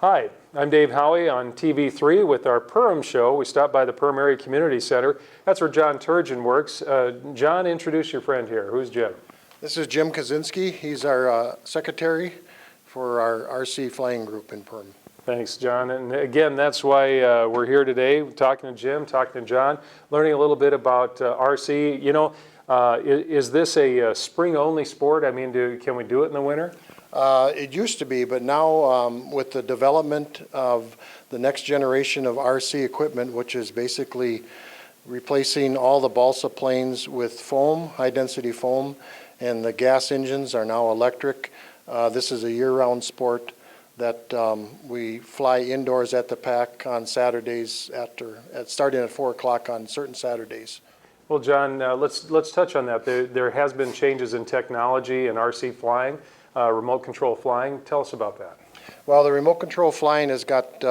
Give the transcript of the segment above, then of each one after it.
Hi, I'm Dave Howie on TV3 with our Perham Show. We stopped by the Perham Area Community Center. That's where John Turgeon works. John, introduce your friend here. Who's Jim? This is Jim Kaczynski. He's our secretary for our RC flying group in Perham. Thanks, John. And again, that's why we're here today, talking to Jim, talking to John, learning a little bit about RC. You know, is this a spring-only sport? I mean, can we do it in the winter? It used to be, but now with the development of the next generation of RC equipment, which is basically replacing all the balsa planes with foam, high-density foam, and the gas engines are now electric. This is a year-round sport that we fly indoors at the pack on Saturdays starting at 4 o'clock on certain Saturdays. Well, John, let's touch on that. There has been changes in technology in RC flying, remote control flying. Tell us about that. Well, the remote control flying has got,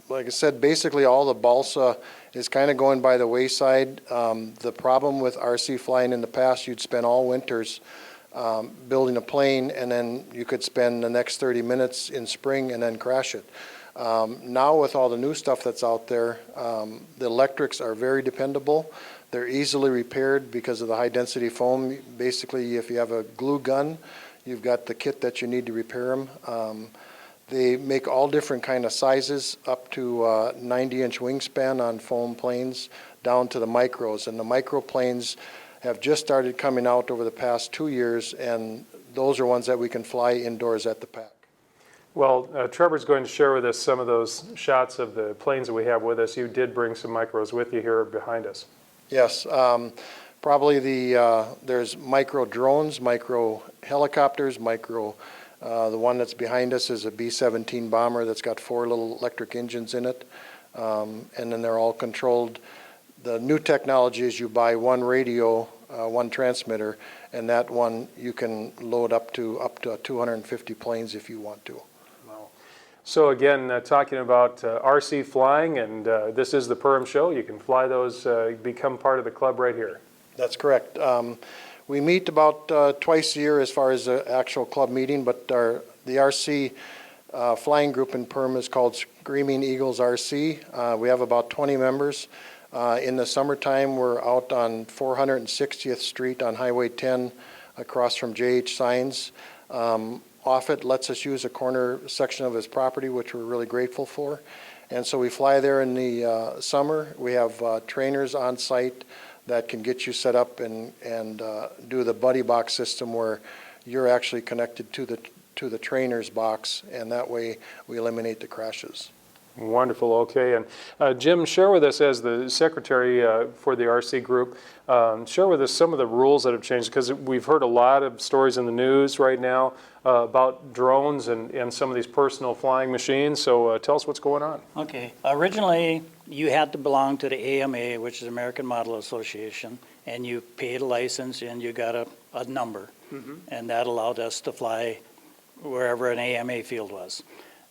like I said, basically all the balsa is kind of going by the wayside. The problem with RC flying in the past, you'd spend all winters building a plane, and then you could spend the next 30 minutes in spring and then crash it. Now with all the new stuff that's out there, the electrics are very dependable. They're easily repaired because of the high density foam. Basically, if you have a glue gun, you've got the kit that you need to repair them. They make all different kind of sizes, up to 90-inch wingspan on foam planes, down to the micros. And the micro planes have just started coming out over the past 2 years, and those are ones that we can fly indoors at the pack. Well, Trevor's going to share with us some of those shots of the planes that we have with us. You did bring some micros with you here behind us. Yes, probably there's micro drones, micro helicopters, the one that's behind us is a B-17 bomber that's got 4 little electric engines in it, and then they're all controlled. The new technology is you buy one radio, one transmitter, and that one you can load up to 250 planes if you want to. Wow. So again, talking about RC flying, and this is the Perham Show. You can fly those, become part of the club right here. That's correct. We meet about twice a year as far as the actual club meeting, but the RC flying group in Perham is called Screaming Eagles RC. We have about 20 members. In the summertime, we're out on 460th Street on Highway 10 across from J.H. Signs. Offutt lets us use a corner section of his property, which we're really grateful for. And so we fly there in the summer. We have trainers on site that can get you set up and do the buddy box system where you're actually connected to the trainer's box, and that way we eliminate the crashes. Wonderful. Okay, and Jim, share with us as the secretary for the RC group, share with us some of the rules that have changed, because we've heard a lot of stories in the news right now about drones and some of these personal flying machines. So tell us what's going on. Okay, originally you had to belong to the AMA, which is American Model Association, and you paid a license and you got a number, and that allowed us to fly wherever an AMA field was.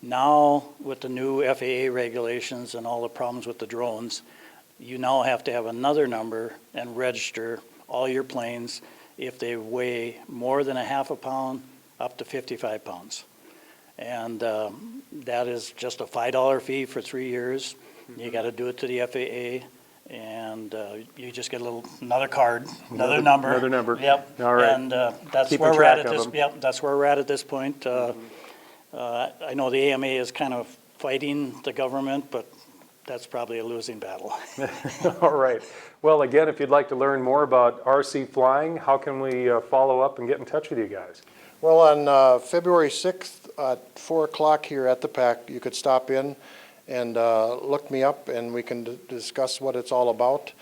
Now, with the new FAA regulations and all the problems with the drones, you now have to have another number and register all your planes if they weigh more than a half a pound up to 55 pounds. And that is just a $5 fee for 3 years. You got to do it to the FAA, and you just get another card, another number. Another number. Yep. All right. And that's Keeping where we're at track of this. them. Yep, that's where we're at this point. I know the AMA is kind of fighting the government, but that's probably a losing battle. All right. Well, again, if you'd like to learn more about RC flying, how can we follow up and get in touch with you guys? Well, on February 6th at 4 o'clock here at the pack, you could stop in and look me up, and we can discuss what it's all about.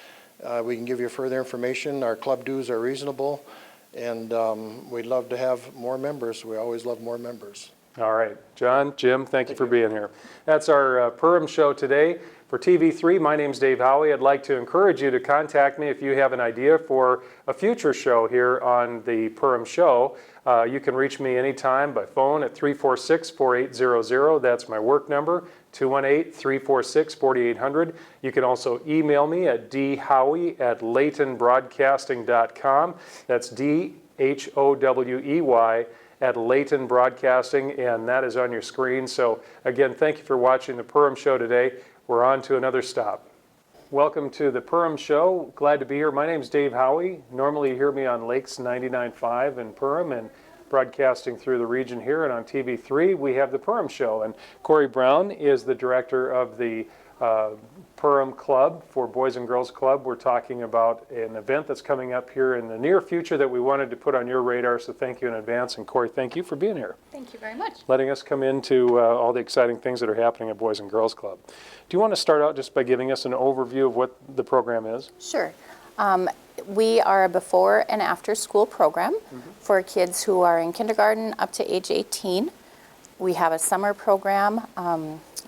We can give you further information. Our club dues are reasonable, and we'd love to have more members. We always love more members. All right. John, Jim, thank you for being here. That's our Perham Show today. For TV3, my name's Dave Howie. I'd like to encourage you to contact me if you have an idea for a future show here on the Perham Show. You can reach me anytime by phone at 346-4800. That's my work number, 218-346-4800. You can also email me at dhowie@laytonbroadcasting.com. That's DHOWEY at Layton Broadcasting, and that is on your screen. So again, thank you for watching the Perham Show today. We're on to another stop. Welcome to the Perham Show. Glad to be here. My name is Dave Howie. Normally you hear me on Lakes 99.5 in Perham, and broadcasting through the region here, and on TV3 we have the Perham Show. And Corey Brown is the director of the Perham Club for Boys and Girls Club. We're talking about an event that's coming up here in the near future that we wanted to put on your radar, so thank you in advance. And Corey, thank you for being here. Thank you very much. Letting us come into all the exciting things that are happening at Boys and Girls Club. Do you want to start out just by giving us an overview of what the program is? Sure. We are a before and after school program for kids who are in kindergarten up to age 18. We have a summer program.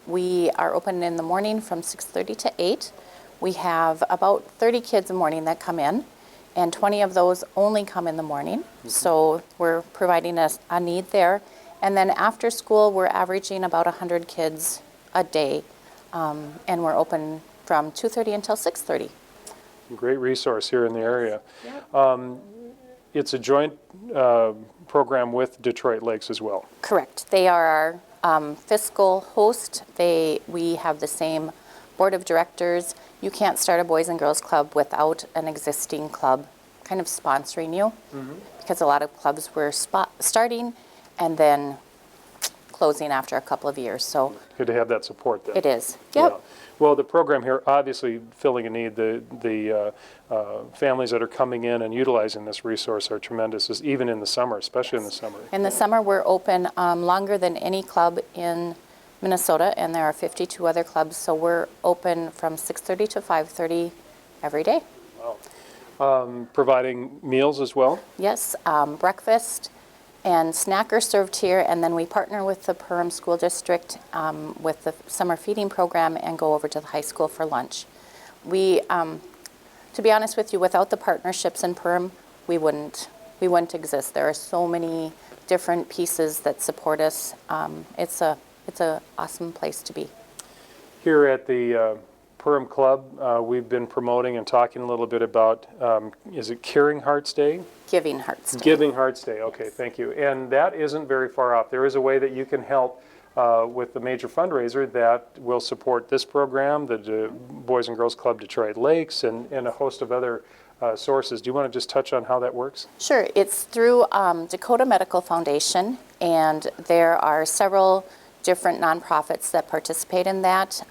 We are open in the morning from 6:30 to 8. We have about 30 kids a morning that come in, and 20 of those only come in the morning. So we're providing a need there. And then after school, we're averaging about 100 kids a day, and we're open from 2:30 until 6:30. Great resource here in the area. Yep. It's a joint program with Detroit Lakes as well. Correct. They are our fiscal host. We have the same board of directors. You can't start a Boys and Girls Club without an existing club kind of sponsoring you, because a lot of clubs were starting and then closing after a couple of years. So Good to have that support then. it is. Yep. Yeah. Well, the program here obviously filling a need. The families that are coming in and utilizing this resource are tremendous, even in the summer, especially in the summer. In the summer, we're open longer than any club in Minnesota, and there are 52 other clubs, so we're open from 6:30 to 5:30 every day. Providing meals as well. Yes, breakfast and snack are served here, and then we partner with the Perham School District with the summer feeding program and go over to the high school for lunch. We, to be honest with you, without the partnerships in Perham, we wouldn't exist. There are so many different pieces that support us. It's a awesome place to be. Here at the Perham Club, we've been promoting and talking a little bit about, is it Caring Hearts Day? Giving Hearts Day. Giving Hearts Day, okay, thank you. And that isn't very far off. There is a way that you can help with the major fundraiser that will support this program, the Boys and Girls Club Detroit Lakes, and a host of other sources. Do you want to just touch on how that works? Sure. It's through Dakota Medical Foundation, and there are several different nonprofits that participate in that.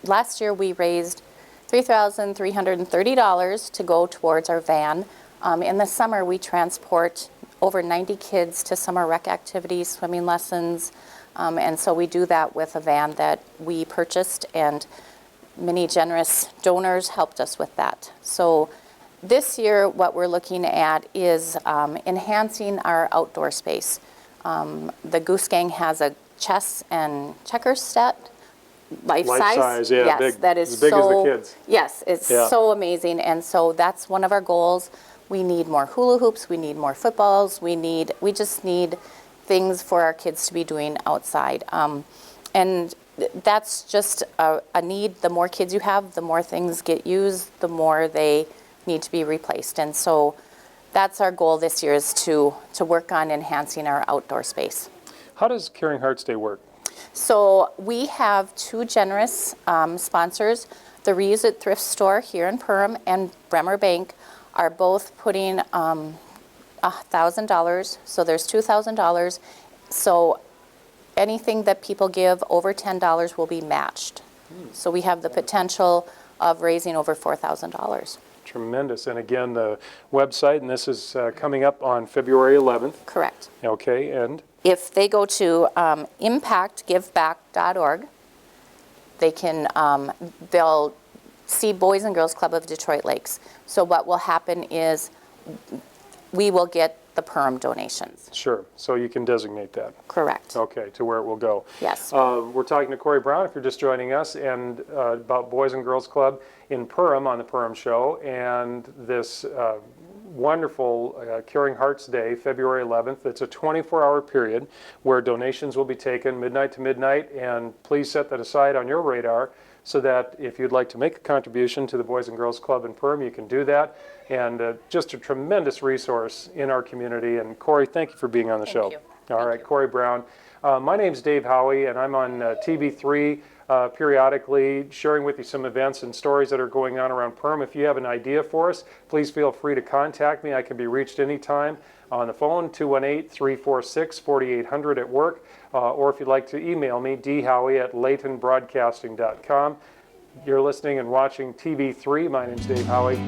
Last year we raised $3,330 to go towards our van. In the summer we transport over 90 kids to summer rec activities, swimming lessons, and so we do that with a van that we purchased, and many generous donors helped us with that. So this year what we're looking at is enhancing our outdoor space. The Goose Gang has a chess and checkers set, life size. Yeah, yes, big, that is as big as the kids. Yes, it's so amazing, and so that's one of our goals. We need more hula hoops, we need more footballs, we just need things for our kids to be doing outside. And that's just a need. The more kids you have, the more things get used, the more they need to be replaced. And so that's our goal this year, is to work on enhancing our outdoor space. How does Caring Hearts Day work? So we have two generous sponsors. The Reuse It Thrift Store here in Perham and Bremer Bank are both putting $1,000, so there's $2,000. So anything that people give over $10 will be matched. So we have the potential of raising over $4,000. Tremendous. And again, the website, and this is coming up on February 11th. Correct. Okay, and? If they go to impactgiveback.org, they'll see Boys and Girls Club of Detroit Lakes. So what will happen is we will get the Perham donations. Sure, so you can designate that. Correct. Okay, to where it will go. Yes. We're talking to Corey Brown, if you're just joining us, and about Boys and Girls Club in Perham on the Perham Show, and this wonderful Caring Hearts Day, February 11th. It's a 24-hour period where donations will be taken midnight to midnight, and please set that aside on your radar so that if you'd like to make a contribution to the Boys and Girls Club in Perham, you can do that. And just a tremendous resource in our community. And Corey, thank you for being on the show. you. All right, Corey Brown. My name's Dave Howie, and I'm on TV3 periodically, sharing with you some events and stories that are going on around Perham. If you have an idea for us, please feel free to contact me. I can be reached anytime on the phone, 218-346-4800 at work, or if you'd like to email me, dhowie@laytonbroadcasting.com. You're listening and watching TV3. My name's Dave Howie.